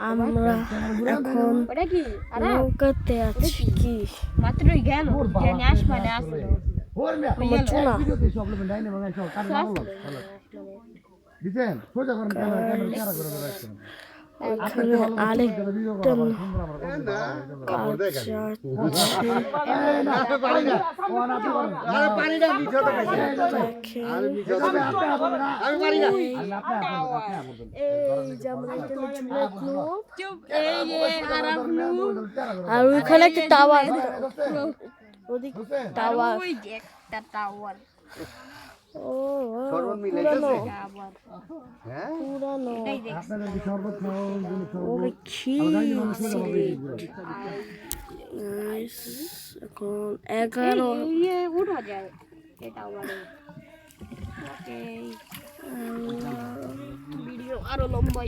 আমরা এখন নৌকাতে আছি কি মাত্রই গেল জানি আসমানে আসলো দিতেন সোজা করেন ক্যামেরা করে রাখছেন এখানে আরেকটা আর ওইখানে একটা টাওয়ার টাওয়ার ও পুরানো এখন 11 উঠা যায় ভিডিও আরো লম্বা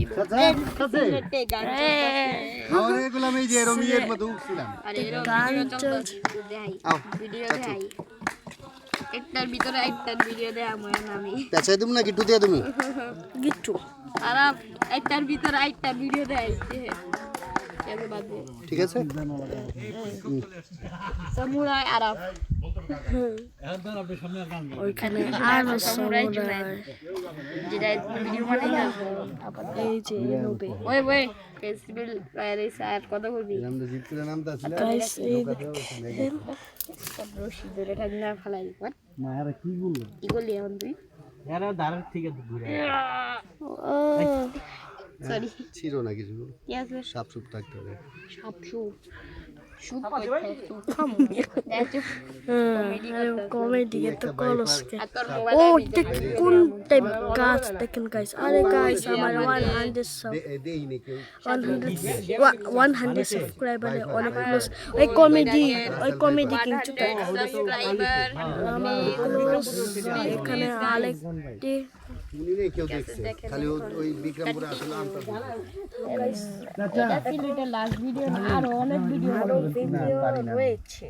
একটার ভিতরে একটার ভিডিও দেয়া মনে আমি পেছাই তুমি নাকি টু দিয়া তুমি গিট্টু আর একটার ভিতরে একটা ভিডিও দেয় ঠিক আছে সামুরাই আরব ওইখানে আর সামুরাই যেটা ভিডিও বানাই না এই যে নবে ওই ফেস্টিভ্যাল বাইরে স্যার কথা বলবি আমরা জিতলে নামটা ছিল গাইস এই রশি ধরে ঠান্ডা ফলাই মায়েরা কি বললো কি করলি এখন তুই এরা দাঁড়ার ঠিক আছে ঘুরে সরি ছিল না কিছু কি আছে সাপ সুপ থাকতে হবে সাপ কমেডি তো কলস ও কোন টাইপ গাছ দেখেন গাইস আরে গাইস আমার 100 সাবস্ক্রাইবার অনেক ক্লোজ ওই কমেডি কিন্তু সাবস্ক্রাইবার এখানে আরেকটি উনি নেই কেউ দেখছে খালি ওই বিক্রমপুরে আসলে আনতে এটা ছিল এটা লাস্ট ভিডিও আর অনেক ভিডিও রয়েছে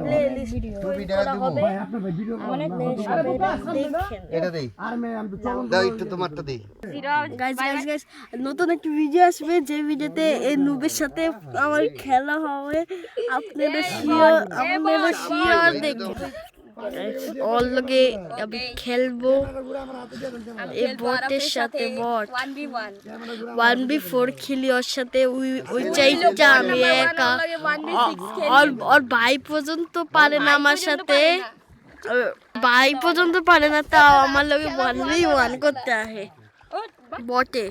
প্লেলিস্ট ভিডিও করা হবে অনেক দেখেন এটা দেই দাও একটু তোমারটা দেই গাইস নতুন একটা ভিডিও আসবে যে ভিডিওতে এই নুবের সাথে আমার খেলা হবে আপনারা শিওর দেখবেন অল লগে আমি খেলবো এই বটের সাথে বট 1v4 খেলি ওর সাথে ওই চাইটা আমি একা ওর ভাই পর্যন্ত পারে না আমার সাথে ভাই পর্যন্ত পারে না তাও আমার লগে 1v1 করতে আসে বটে